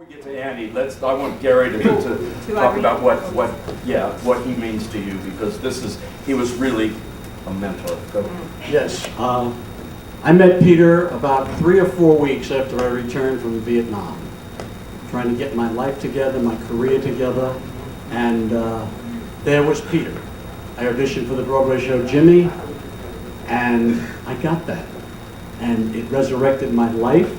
We get to Andy. I want Gary to talk about what he means to you, because he was really a mentor. Go. Yes, I met Peter about 3 or 4 weeks after I returned from Vietnam, trying to get my life together, my career together, and there was Peter. I auditioned for the Broadway show Jimmy, and I got that, and it resurrected my life.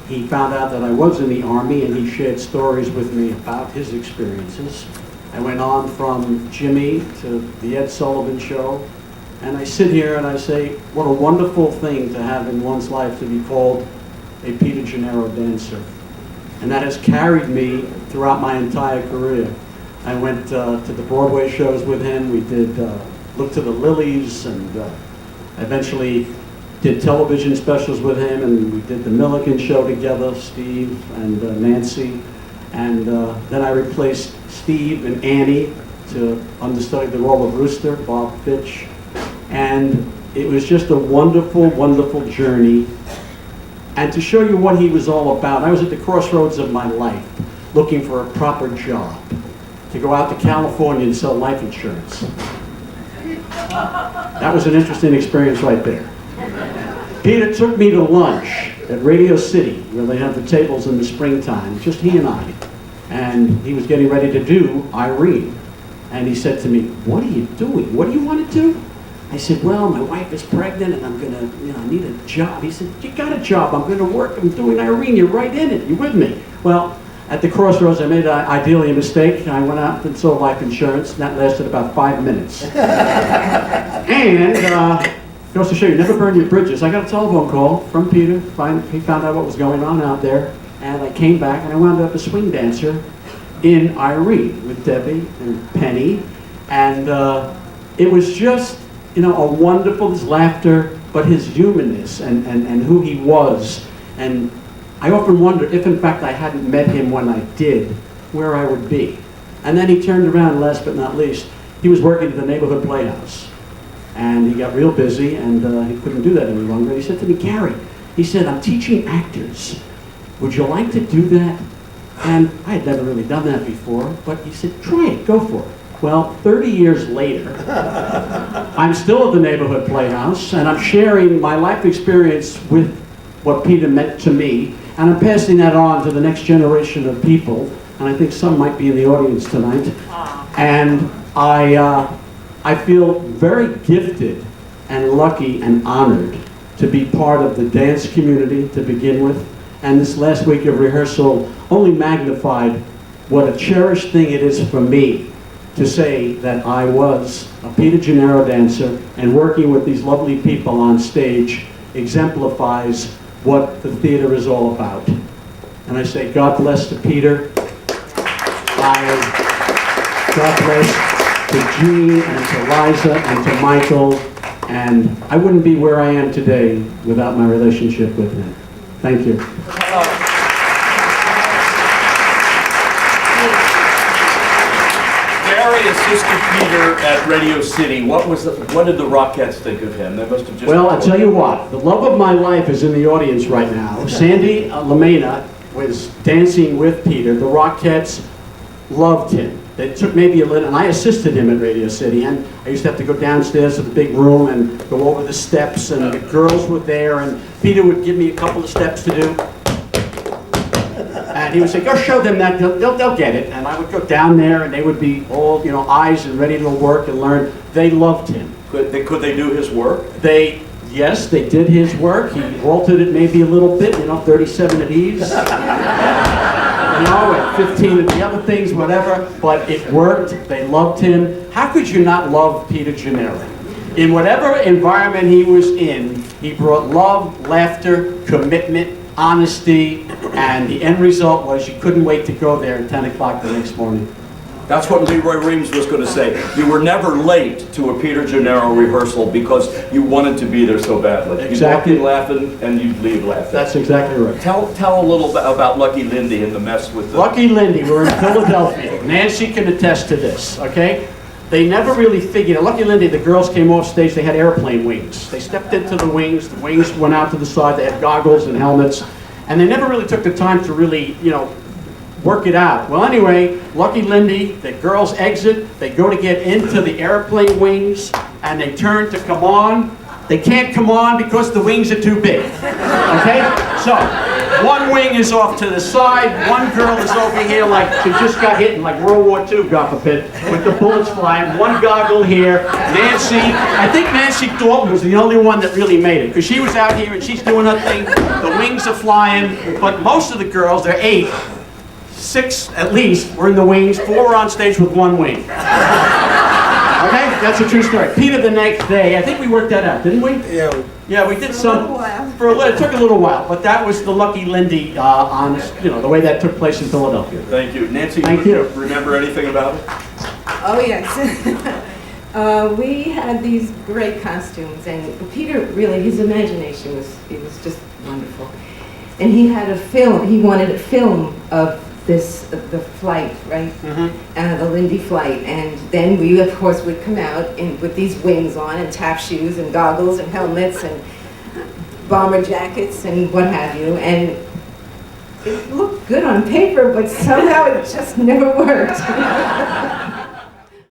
He found out that I was in the Army, and he shared stories with me about his experiences. I went on from Jimmy to the Ed Sullivan Show, and I sit here and I say, what a wonderful thing to have in one's life to be called a Peter Gennaro dancer. And that has carried me throughout my entire career. I went to the Broadway shows with him. We did Look to the Lilies, and eventually did television specials with him, and we did the Milligan show together, Steve and Nancy. And then I replaced Steve and Annie to understudy the role of Rooster, Bob Fitch. And it was just a wonderful, wonderful journey. And to show you what he was all about, I was at the crossroads of my life, looking for a proper job, to go out to California and sell life insurance. That was an interesting experience right there. Peter took me to lunch at Radio City, where they have the tables in the springtime, just he and I. And he was getting ready to do Irene. And he said to me, what are you doing? What do you want to do? I said, well, my wife is pregnant and I'm gonna, I need a job. He said, you got a job, I'm gonna work, I'm doing Irene, you're right in it, you with me? Well, at the crossroads, I made ideally a mistake. I went out and sold life insurance, and that lasted about 5 minutes. And, goes to show you, never burn your bridges. I got a telephone call from Peter. He found out what was going on out there. And I came back and I wound up a swing dancer in Irene with Debbie and Penny. And it was just, a wonderful, his laughter, but his humanness and who he was. And I often wondered if in fact I hadn't met him when I did, where I would be. And then he turned around, last but not least, he was working at the neighborhood playhouse. And he got real busy, and he couldn't do that any longer. He said to me, Gary, he said, I'm teaching actors. Would you like to do that? And I had never really done that before, but he said, try it, go for it. Well, 30 years later, I'm still at the neighborhood playhouse, and I'm sharing my life experience with what Peter meant to me, and I'm passing that on to the next generation of people, and I think some might be in the audience tonight. And I feel very gifted and lucky and honored to be part of the dance community to begin with. And this last week of rehearsal only magnified what a cherished thing it is for me to say that I was a Peter Gennaro dancer, and working with these lovely people on stage exemplifies what the theater is all about. And I say God bless to Peter. God bless to Jean and to Liza and to Michael, and I wouldn't be where I am today without my relationship with him. Thank you. Gary assisted Peter at Radio City. What did the Rockettes think of him? They must have just... Well, I'll tell you what, the love of my life is in the audience right now. Sandy Lamena was dancing with Peter. The Rockettes loved him. It took maybe a little, and I assisted him at Radio City, and I used to have to go downstairs to the big room and go over the steps, and the girls were there, and Peter would give me a couple of steps to do. And he would say, go show them that, they'll get it. And I would go down there, and they would be all, eyes and ready to work and learn. They loved him. Could they do his work? Yes, they did his work. He altered it maybe a little bit, 37 at ease. And 15 and the other things, whatever, but it worked. They loved him. How could you not love Peter Gennaro? In whatever environment he was in, he brought love, laughter, commitment, honesty, and the end result was you couldn't wait to go there at 10 o'clock the next morning. That's what Leroy Reams was going to say. You were never late to a Peter Gennaro rehearsal because you wanted to be there so badly. Exactly. You'd walk in laughing and you'd leave laughing. That's exactly right. Tell a little bit about Lucky Lindy and the mess with the... Lucky Lindy, we're in Philadelphia. Nancy can attest to this, okay? They never really figured, Lucky Lindy, the girls came off stage, they had airplane wings. They stepped into the wings went out to the side, they had goggles and helmets, And they never really took the time to really, you know, work it out. Well, anyway, Lucky Lindy, the girls exit, they go to get into the airplane wings, and they turn to come on. They can't come on because the wings are too big. Okay? So, one wing is off to the side, one girl is over here like she just got hit in like World War II, God forbid, with the bullets flying, one goggle here. Nancy, I think Nancy Dalton was the only one that really made it, because she was out here and she's doing her thing, the wings are flying, but most of the girls, there are 8, 6 at least, were in the wings, 4 were on stage with one wing. Okay, that's a true story. Peter, the next day, I think we worked that out, didn't we? Yeah. Yeah, we did some. For a little while. It took a little while, but that was the Lucky Lindy on, you know, the way that took place in Philadelphia. Thank you. Nancy, Thank do you. remember anything about it? Oh, yes. We had these great costumes, and Peter, really, his imagination was just wonderful. And he had a film, he wanted a film of this, the flight, right? The Lindy flight. And then we, of course, would come out with these wings on and tap shoes and goggles and helmets and bomber jackets and what have you. And it looked good on paper, but somehow it just never worked.